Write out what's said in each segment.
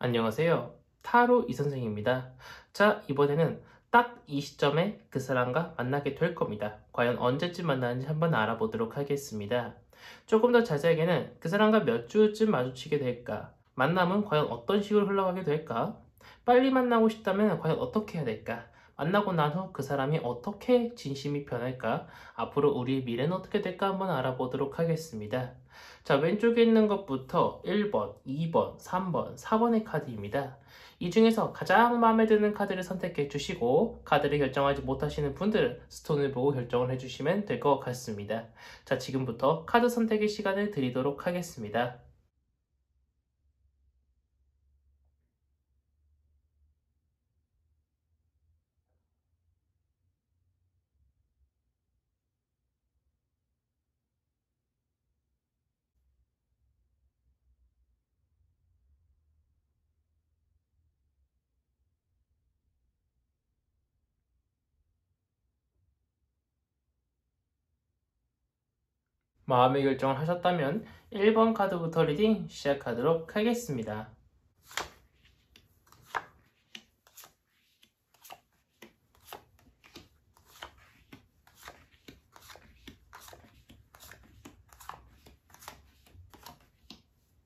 안녕하세요. 타로 이선생입니다. 자, 이번에는 딱 이 시점에 그 사람과 만나게 될 겁니다. 과연 언제쯤 만나는지 한번 알아보도록 하겠습니다. 조금 더 자세하게는 그 사람과 몇 주쯤 마주치게 될까? 만남은 과연 어떤 식으로 흘러가게 될까? 빨리 만나고 싶다면 과연 어떻게 해야 될까? 만나고 난 후 그 사람이 어떻게 진심이 변할까? 앞으로 우리의 미래는 어떻게 될까 한번 알아보도록 하겠습니다. 자, 왼쪽에 있는 것부터 1번, 2번, 3번, 4번의 카드입니다. 이 중에서 가장 마음에 드는 카드를 선택해 주시고 카드를 결정하지 못하시는 분들은 스톤을 보고 결정을 해주시면 될 것 같습니다. 자, 지금부터 카드 선택의 시간을 드리도록 하겠습니다. 마음의 결정을 하셨다면 1번 카드부터 리딩 시작하도록 하겠습니다.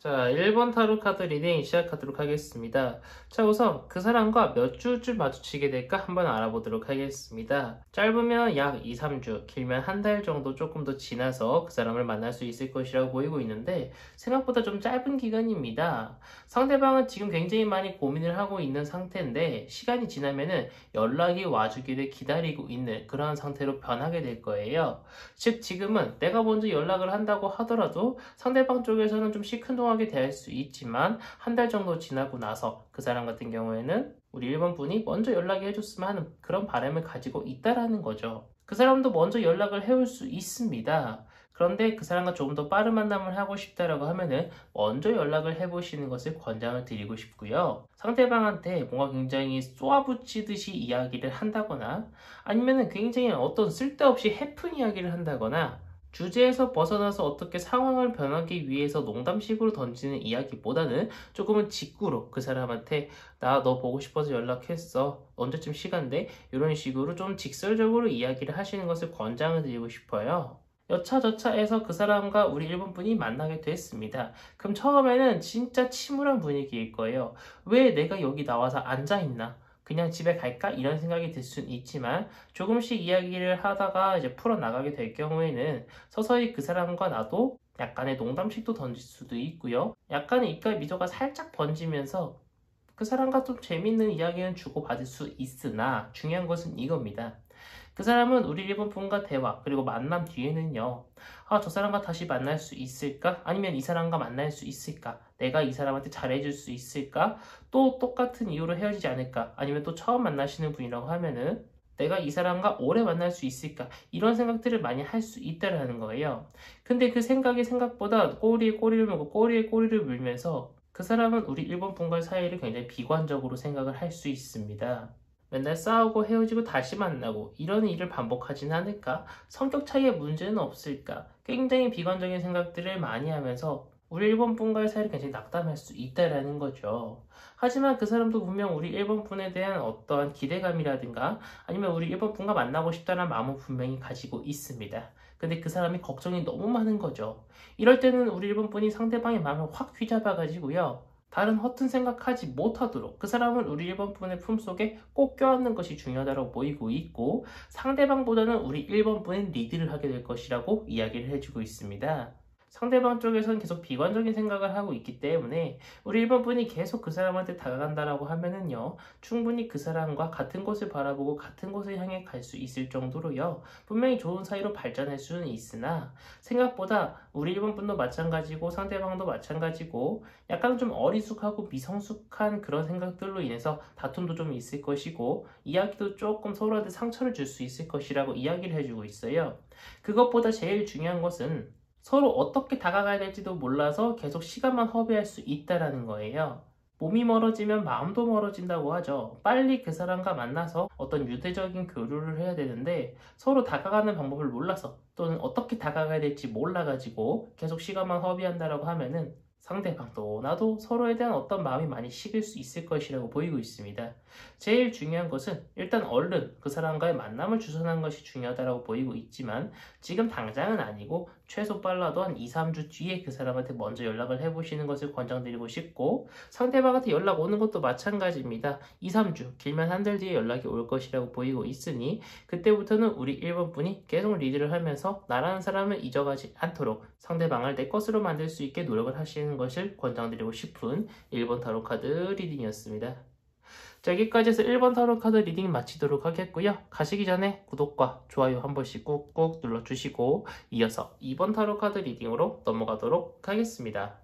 자, 1번 타로 카드 리딩 시작하도록 하겠습니다. 자, 우선 그 사람과 몇 주쯤 마주치게 될까 한번 알아보도록 하겠습니다. 짧으면 약 2, 3주, 길면 한 달 정도 조금 더 지나서 그 사람을 만날 수 있을 것이라고 보이고 있는데 생각보다 좀 짧은 기간입니다. 상대방은 지금 굉장히 많이 고민을 하고 있는 상태인데 시간이 지나면은 연락이 와주기를 기다리고 있는 그러한 상태로 변하게 될 거예요. 즉, 지금은 내가 먼저 연락을 한다고 하더라도 상대방 쪽에서는 좀 시큰둥하게 대할 수 있지만 한 달 정도 지나고 나서 그 사람 같은 경우에는 우리 1번 분이 먼저 연락이 해줬으면 하는 그런 바람을 가지고 있다라는 거죠. 그 사람도 먼저 연락을 해올 수 있습니다. 그런데 그 사람과 조금 더 빠른 만남을 하고 싶다라고 하면은 먼저 연락을 해보시는 것을 권장을 드리고 싶고요. 상대방한테 뭔가 굉장히 쏘아붙이듯이 이야기를 한다거나 아니면은 굉장히 어떤 쓸데없이 해픈 이야기를 한다거나 주제에서 벗어나서 어떻게 상황을 변하기 위해서 농담식으로 던지는 이야기보다는 조금은 직구로 그 사람한테 나 너 보고 싶어서 연락했어. 언제쯤 시간 돼? 이런 식으로 좀 직설적으로 이야기를 하시는 것을 권장을 드리고 싶어요. 여차저차해서 그 사람과 우리 일본 분이 만나게 됐습니다. 그럼 처음에는 진짜 침울한 분위기일 거예요. 왜 내가 여기 나와서 앉아있나? 그냥 집에 갈까? 이런 생각이 들 수는 있지만 조금씩 이야기를 하다가 이제 풀어나가게 될 경우에는 서서히 그 사람과 나도 약간의 농담식도 던질 수도 있고요. 약간의 입가에 미소가 살짝 번지면서 그 사람과 좀 재밌는 이야기는 주고받을 수 있으나 중요한 것은 이겁니다. 그 사람은 우리 일본 분과 대화 그리고 만남 뒤에는요. 아, 저 사람과 다시 만날 수 있을까? 아니면 이 사람과 만날 수 있을까? 내가 이 사람한테 잘해줄 수 있을까? 또 똑같은 이유로 헤어지지 않을까? 아니면 또 처음 만나시는 분이라고 하면은 내가 이 사람과 오래 만날 수 있을까? 이런 생각들을 많이 할 수 있다라는 거예요. 근데 그 생각이 생각보다 꼬리에 꼬리를 물고 꼬리에 꼬리를 물면서 그 사람은 우리 일본 분과의 사이를 굉장히 비관적으로 생각을 할 수 있습니다. 맨날 싸우고 헤어지고 다시 만나고 이런 일을 반복하진 않을까? 성격 차이에 문제는 없을까? 굉장히 비관적인 생각들을 많이 하면서 우리 일본 분과의 사이를 굉장히 낙담할 수 있다라는 거죠. 하지만 그 사람도 분명 우리 일본 분에 대한 어떠한 기대감이라든가 아니면 우리 일본 분과 만나고 싶다는 마음은 분명히 가지고 있습니다. 근데 그 사람이 걱정이 너무 많은 거죠. 이럴 때는 우리 일본 분이 상대방의 마음을 확 휘잡아가지고요. 다른 허튼 생각하지 못하도록 그 사람을 우리 일본 분의 품속에 꼭 껴안는 것이 중요하다고 보이고 있고 상대방보다는 우리 일본 분의 리드를 하게 될 것이라고 이야기를 해주고 있습니다. 상대방 쪽에서는 계속 비관적인 생각을 하고 있기 때문에 우리 일본 분이 계속 그 사람한테 다가간다라고 하면은요 충분히 그 사람과 같은 곳을 바라보고 같은 곳을 향해 갈 수 있을 정도로요 분명히 좋은 사이로 발전할 수는 있으나 생각보다 우리 일본 분도 마찬가지고 상대방도 마찬가지고 약간 좀 어리숙하고 미성숙한 그런 생각들로 인해서 다툼도 좀 있을 것이고 이야기도 조금 서로한테 상처를 줄 수 있을 것이라고 이야기를 해주고 있어요. 그것보다 제일 중요한 것은 서로 어떻게 다가가야 될지도 몰라서 계속 시간만 허비할 수 있다라는 거예요. 몸이 멀어지면 마음도 멀어진다고 하죠. 빨리 그 사람과 만나서 어떤 유대적인 교류를 해야 되는데 서로 다가가는 방법을 몰라서 또는 어떻게 다가가야 될지 몰라가지고 계속 시간만 허비한다라고 하면은 상대방도 나도 서로에 대한 어떤 마음이 많이 식을 수 있을 것이라고 보이고 있습니다. 제일 중요한 것은 일단 얼른 그 사람과의 만남을 주선하는 것이 중요하다고 보이고 있지만 지금 당장은 아니고 최소 빨라도 한 2, 3주 뒤에 그 사람한테 먼저 연락을 해보시는 것을 권장드리고 싶고 상대방한테 연락 오는 것도 마찬가지입니다. 2, 3주 길면 한 달 뒤에 연락이 올 것이라고 보이고 있으니 그때부터는 우리 1번 분이 계속 리드를 하면서 나라는 사람을 잊어가지 않도록 상대방을 내 것으로 만들 수 있게 노력을 하시는 것을 권장드리고 싶은 1번 타로 카드 리딩이었습니다. 자, 여기까지 해서 1번 타로 카드 리딩 마치도록 하겠고요. 가시기 전에 구독과 좋아요 한 번씩 꾹꾹 눌러주시고 이어서 2번 타로 카드 리딩으로 넘어가도록 하겠습니다.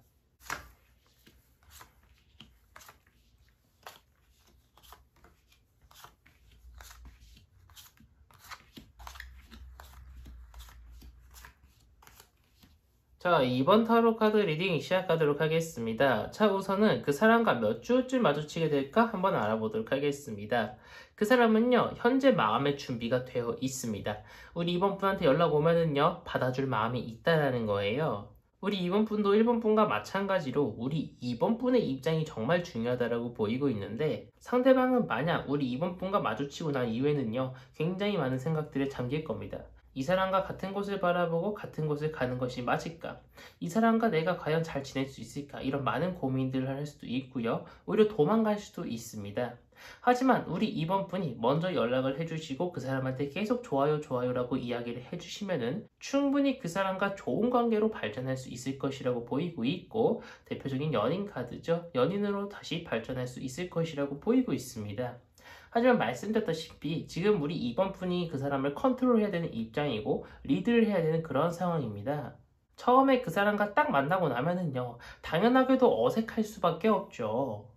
자, 2번 타로 카드 리딩 시작하도록 하겠습니다. 자, 우선은 그 사람과 몇 주쯤 마주치게 될까 한번 알아보도록 하겠습니다. 그 사람은요, 현재 마음의 준비가 되어 있습니다. 우리 2번 분한테 연락 오면은요, 받아줄 마음이 있다라는 거예요. 우리 2번 분도 1번 분과 마찬가지로 우리 2번 분의 입장이 정말 중요하다고 보이고 있는데 상대방은 만약 우리 2번 분과 마주치고 난 이후에는요, 굉장히 많은 생각들에 잠길 겁니다. 이 사람과 같은 곳을 바라보고 같은 곳을 가는 것이 맞을까? 이 사람과 내가 과연 잘 지낼 수 있을까? 이런 많은 고민들을 할 수도 있고요. 오히려 도망갈 수도 있습니다. 하지만 우리 2번 분이 먼저 연락을 해주시고 그 사람한테 계속 좋아요 좋아요라고 이야기를 해주시면은 충분히 그 사람과 좋은 관계로 발전할 수 있을 것이라고 보이고 있고 대표적인 연인 카드죠. 연인으로 다시 발전할 수 있을 것이라고 보이고 있습니다. 하지만 말씀드렸다시피 지금 우리 2번 분이 그 사람을 컨트롤해야 되는 입장이고 리드를 해야 되는 그런 상황입니다. 처음에 그 사람과 딱 만나고 나면은요, 당연하게도 어색할 수밖에 없죠.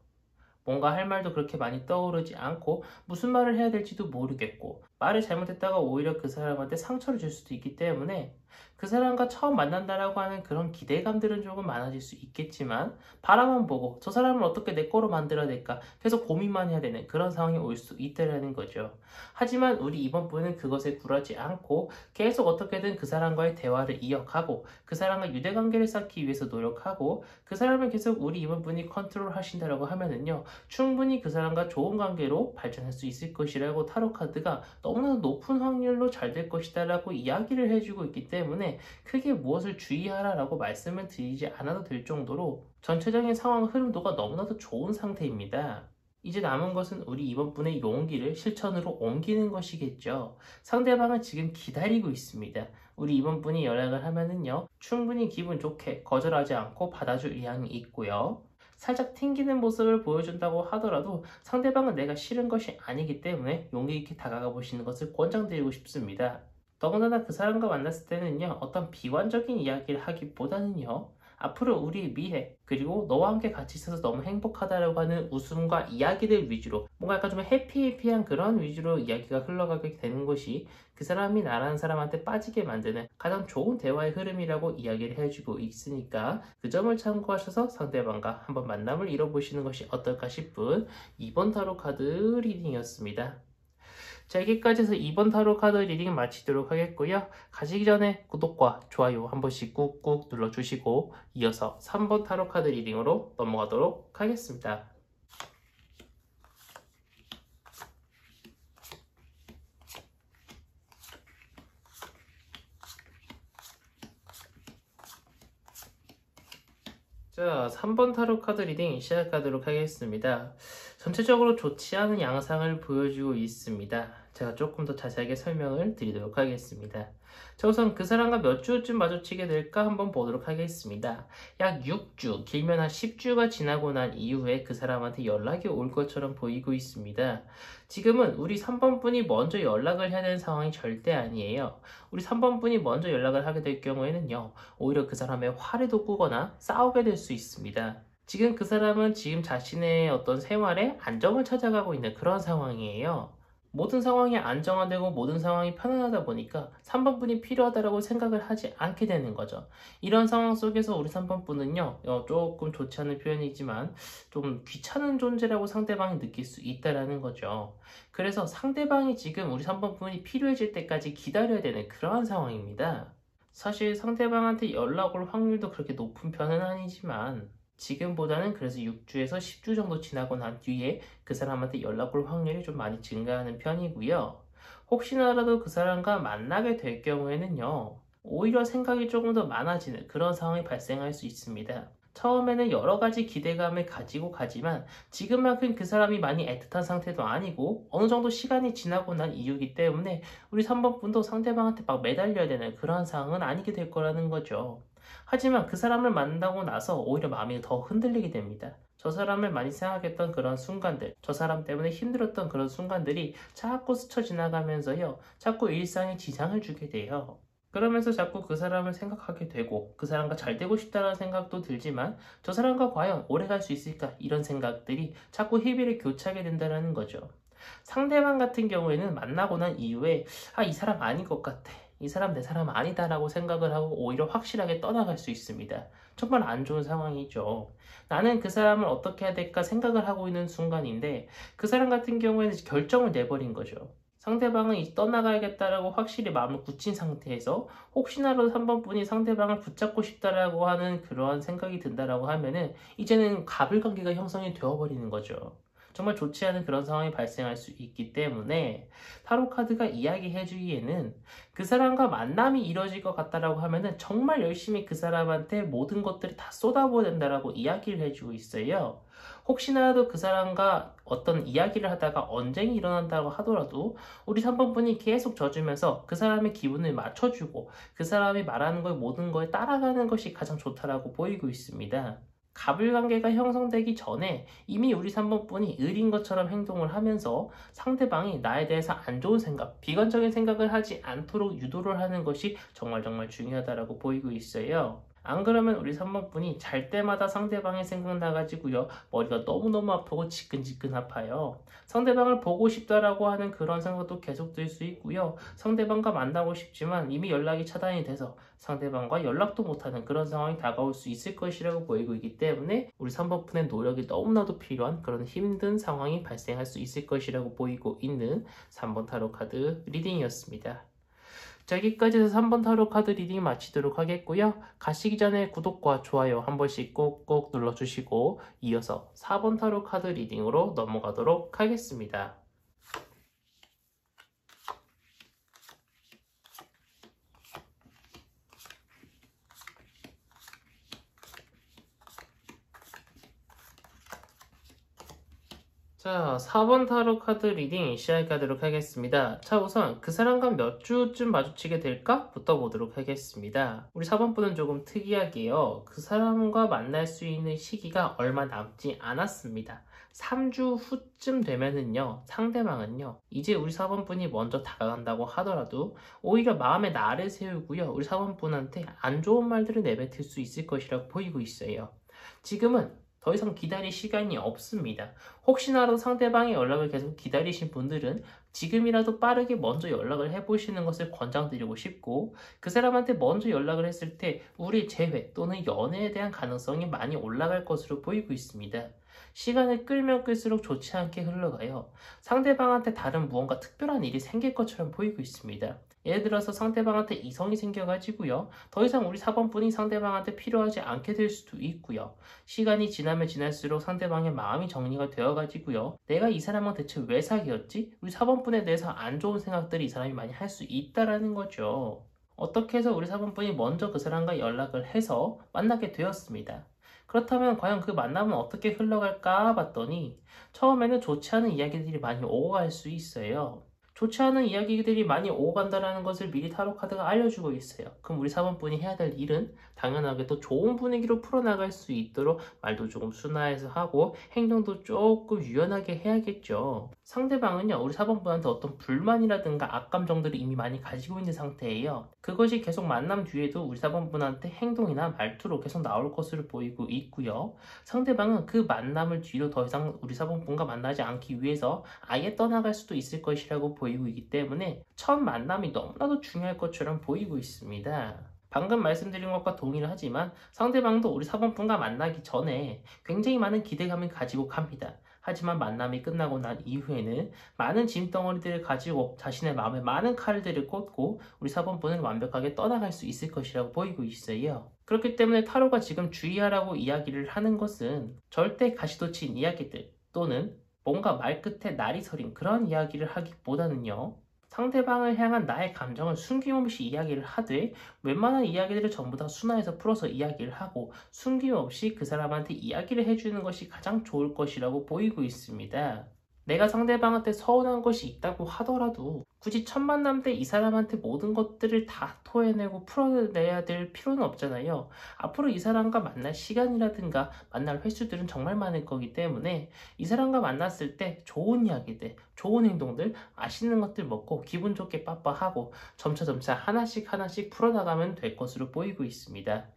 뭔가 할 말도 그렇게 많이 떠오르지 않고 무슨 말을 해야 될지도 모르겠고 말을 잘못했다가 오히려 그 사람한테 상처를 줄 수도 있기 때문에 그 사람과 처음 만난다라고 하는 그런 기대감들은 조금 많아질 수 있겠지만 바라만 보고 저 사람을 어떻게 내 거로 만들어야 될까 계속 고민만 해야 되는 그런 상황이 올 수 있다라는 거죠. 하지만 우리 이번 분은 그것에 굴하지 않고 계속 어떻게든 그 사람과의 대화를 이어가고 그 사람과 유대관계를 쌓기 위해서 노력하고 그 사람을 계속 우리 이번 분이 컨트롤 하신다라고 하면은요 충분히 그 사람과 좋은 관계로 발전할 수 있을 것이라고 타로 카드가 너무나 높은 확률로 잘 될 것이다 라고 이야기를 해주고 있기 때문에 크게 무엇을 주의하라라고 말씀을 드리지 않아도 될 정도로 전체적인 상황 흐름도가 너무나도 좋은 상태입니다. 이제 남은 것은 우리 이번 분의 용기를 실천으로 옮기는 것이겠죠. 상대방은 지금 기다리고 있습니다. 우리 이번 분이 연락을 하면은요 충분히 기분 좋게 거절하지 않고 받아줄 의향이 있고요. 살짝 튕기는 모습을 보여준다고 하더라도 상대방은 내가 싫은 것이 아니기 때문에 용기 있게 다가가 보시는 것을 권장드리고 싶습니다. 더군다나 그 사람과 만났을 때는요 어떤 비관적인 이야기를 하기보다는요 앞으로 우리의 미래 그리고 너와 함께 같이 있어서 너무 행복하다라고 하는 웃음과 이야기들 위주로 뭔가 약간 좀 해피해피한 그런 위주로 이야기가 흘러가게 되는 것이 그 사람이 나라는 사람한테 빠지게 만드는 가장 좋은 대화의 흐름이라고 이야기를 해주고 있으니까 그 점을 참고하셔서 상대방과 한번 만남을 이뤄보시는 것이 어떨까 싶은 2번 타로 카드 리딩이었습니다. 자, 여기까지 해서 2번 타로 카드 리딩 마치도록 하겠고요. 가시기 전에 구독과 좋아요 한 번씩 꾹꾹 눌러주시고 이어서 3번 타로 카드 리딩으로 넘어가도록 하겠습니다. 자, 3번 타로 카드 리딩 시작하도록 하겠습니다. 전체적으로 좋지 않은 양상을 보여주고 있습니다. 제가 조금 더 자세하게 설명을 드리도록 하겠습니다. 자, 우선 그 사람과 몇 주쯤 마주치게 될까 한번 보도록 하겠습니다. 약 6주, 길면 한 10주가 지나고 난 이후에 그 사람한테 연락이 올 것처럼 보이고 있습니다. 지금은 우리 3번 분이 먼저 연락을 해야 되는 상황이 절대 아니에요. 우리 3번 분이 먼저 연락을 하게 될 경우에는요, 오히려 그 사람의 화를 돋구거나 싸우게 될 수 있습니다. 지금 그 사람은 지금 자신의 어떤 생활에 안정을 찾아가고 있는 그런 상황이에요. 모든 상황이 안정화되고 모든 상황이 편안하다 보니까 3번 분이 필요하다고 생각을 하지 않게 되는 거죠. 이런 상황 속에서 우리 3번 분은요, 조금 좋지 않은 표현이지만 좀 귀찮은 존재라고 상대방이 느낄 수 있다라는 거죠. 그래서 상대방이 지금 우리 3번 분이 필요해질 때까지 기다려야 되는 그러한 상황입니다. 사실 상대방한테 연락 올 확률도 그렇게 높은 편은 아니지만 지금보다는 그래서 6주에서 10주 정도 지나고 난 뒤에 그 사람한테 연락 올 확률이 좀 많이 증가하는 편이고요. 혹시나라도 그 사람과 만나게 될 경우에는요, 오히려 생각이 조금 더 많아지는 그런 상황이 발생할 수 있습니다. 처음에는 여러 가지 기대감을 가지고 가지만 지금만큼 그 사람이 많이 애틋한 상태도 아니고 어느 정도 시간이 지나고 난 이유이기 때문에 우리 3번 분도 상대방한테 막 매달려야 되는 그런 상황은 아니게 될 거라는 거죠. 하지만 그 사람을 만나고 나서 오히려 마음이 더 흔들리게 됩니다. 저 사람을 많이 생각했던 그런 순간들, 저 사람 때문에 힘들었던 그런 순간들이 자꾸 스쳐 지나가면서요, 자꾸 일상에 지장을 주게 돼요. 그러면서 자꾸 그 사람을 생각하게 되고 그 사람과 잘 되고 싶다는 생각도 들지만 저 사람과 과연 오래 갈 수 있을까 이런 생각들이 자꾸 희비를 교차하게 된다는 거죠. 상대방 같은 경우에는 만나고 난 이후에 이 사람 아닌 것 같아. 이 사람 내 사람 아니다라고 생각을 하고 오히려 확실하게 떠나갈 수 있습니다. 정말 안 좋은 상황이죠. 나는 그 사람을 어떻게 해야 될까 생각을 하고 있는 순간인데 그 사람 같은 경우에는 결정을 내버린 거죠. 상대방은 이제 떠나가야겠다라고 확실히 마음을 굳힌 상태에서 혹시나라도 3번 분이 상대방을 붙잡고 싶다라고 하는 그러한 생각이 든다라고 하면은 이제는 가불관계가 형성이 되어버리는 거죠. 정말 좋지 않은 그런 상황이 발생할 수 있기 때문에 타로 카드가 이야기해 주기에는 그 사람과 만남이 이루어질 것 같다라고 하면은 정말 열심히 그 사람한테 모든 것들을 다 쏟아부어야 된다라고 이야기를 해주고 있어요. 혹시나라도 그 사람과 어떤 이야기를 하다가 언쟁이 일어난다고 하더라도 우리 3번 분이 계속 져주면서 그 사람의 기분을 맞춰주고 그 사람이 말하는 걸 모든 걸 따라가는 것이 가장 좋다라고 보이고 있습니다. 가불관계가 형성되기 전에 이미 우리 3번 분이 을인 것처럼 행동을 하면서 상대방이 나에 대해서 안 좋은 생각, 비관적인 생각을 하지 않도록 유도를 하는 것이 정말 중요하다라고 보이고 있어요. 안 그러면 우리 3번 분이 잘 때마다 상대방이 생각나가지고요, 머리가 너무너무 아프고 지끈지끈 아파요. 상대방을 보고 싶다라고 하는 그런 생각도 계속 들 수 있고요. 상대방과 만나고 싶지만 이미 연락이 차단이 돼서 상대방과 연락도 못하는 그런 상황이 다가올 수 있을 것이라고 보이고 있기 때문에 우리 3번 분의 노력이 너무나도 필요한 그런 힘든 상황이 발생할 수 있을 것이라고 보이고 있는 3번 타로 카드 리딩이었습니다. 자, 여기까지 해서 3번 타로 카드 리딩 마치도록 하겠고요. 가시기 전에 구독과 좋아요 한 번씩 꼭꼭 눌러주시고 이어서 4번 타로 카드 리딩으로 넘어가도록 하겠습니다. 자, 4번 타로 카드 리딩 시작하도록 하겠습니다. 자, 우선 그 사람과 몇 주쯤 마주치게 될까?부터 보도록 하겠습니다. 우리 4번 분은 조금 특이하게요. 그 사람과 만날 수 있는 시기가 얼마 남지 않았습니다. 3주 후쯤 되면은요, 상대방은요, 이제 우리 4번 분이 먼저 다가간다고 하더라도 오히려 마음에 날을 세우고요, 우리 4번 분한테 안 좋은 말들을 내뱉을 수 있을 것이라고 보이고 있어요. 지금은 더 이상 기다릴 시간이 없습니다. 혹시나라도 상대방의 연락을 계속 기다리신 분들은 지금이라도 빠르게 먼저 연락을 해보시는 것을 권장드리고 싶고, 그 사람한테 먼저 연락을 했을 때 우리 재회 또는 연애에 대한 가능성이 많이 올라갈 것으로 보이고 있습니다. 시간을 끌면 끌수록 좋지 않게 흘러가요. 상대방한테 다른 무언가 특별한 일이 생길 것처럼 보이고 있습니다. 예를 들어서 상대방한테 이성이 생겨가지고요, 더 이상 우리 4번 분이 상대방한테 필요하지 않게 될 수도 있고요. 시간이 지나면 지날수록 상대방의 마음이 정리가 되어가지고요, 내가 이 사람은 대체 왜 사귀었지? 우리 4번 분에 대해서 안 좋은 생각들이 이 사람이 많이 할 수 있다라는 거죠. 어떻게 해서 우리 4번 분이 먼저 그 사람과 연락을 해서 만나게 되었습니다. 그렇다면 과연 그 만남은 어떻게 흘러갈까 봤더니 처음에는 좋지 않은 이야기들이 많이 오고 갈 수 있어요. 좋지 않은 이야기들이 많이 오고 간다는 것을 미리 타로 카드가 알려주고 있어요. 그럼 우리 4번 분이 해야 될 일은 당연하게 또 좋은 분위기로 풀어나갈 수 있도록 말도 조금 순화해서 하고 행동도 조금 유연하게 해야겠죠. 상대방은요, 우리 4번 분한테 어떤 불만이라든가 악감정들을 이미 많이 가지고 있는 상태예요. 그것이 계속 만남 뒤에도 우리 4번 분한테 행동이나 말투로 계속 나올 것으로 보이고 있고요. 상대방은 그 만남을 뒤로 더 이상 우리 4번 분과 만나지 않기 위해서 아예 떠나갈 수도 있을 것이라고 보이고 있기 때문에 첫 만남이 너무나도 중요할 것처럼 보이고 있습니다. 방금 말씀드린 것과 동의를 하지만 상대방도 우리 4번 분과 만나기 전에 굉장히 많은 기대감을 가지고 갑니다. 하지만 만남이 끝나고 난 이후에는 많은 짐덩어리들을 가지고 자신의 마음에 많은 칼들을 꽂고 우리 4번분은 완벽하게 떠나갈 수 있을 것이라고 보이고 있어요. 그렇기 때문에 타로가 지금 주의하라고 이야기를 하는 것은 절대 가시돋친 이야기들 또는 뭔가 말끝에 날이 서린 그런 이야기를 하기보다는요. 상대방을 향한 나의 감정을 숨김없이 이야기를 하되 웬만한 이야기들을 전부 다 순화해서 풀어서 이야기를 하고 숨김없이 그 사람한테 이야기를 해주는 것이 가장 좋을 것이라고 보이고 있습니다. 내가 상대방한테 서운한 것이 있다고 하더라도 굳이 첫 만남 때 이 사람한테 모든 것들을 다 토해내고 풀어내야 될 필요는 없잖아요. 앞으로 이 사람과 만날 시간이라든가 만날 횟수들은 정말 많을 거기 때문에 이 사람과 만났을 때 좋은 이야기들, 좋은 행동들, 맛있는 것들 먹고 기분 좋게 빠빠하고 점차 하나씩 풀어나가면 될 것으로 보이고 있습니다.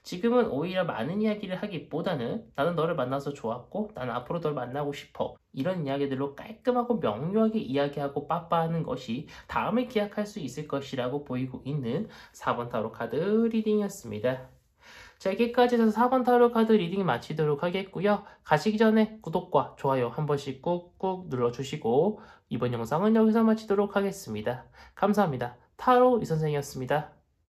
지금은 오히려 많은 이야기를 하기보다는 나는 너를 만나서 좋았고 나는 앞으로 널 만나고 싶어 이런 이야기들로 깔끔하고 명료하게 이야기하고 빠빠하는 것이 다음을 기약할 수 있을 것이라고 보이고 있는 4번 타로 카드 리딩이었습니다. 자, 여기까지 해서 4번 타로 카드 리딩 마치도록 하겠고요. 가시기 전에 구독과 좋아요 한 번씩 꾹꾹 눌러주시고 이번 영상은 여기서 마치도록 하겠습니다. 감사합니다. 타로 이선생이었습니다.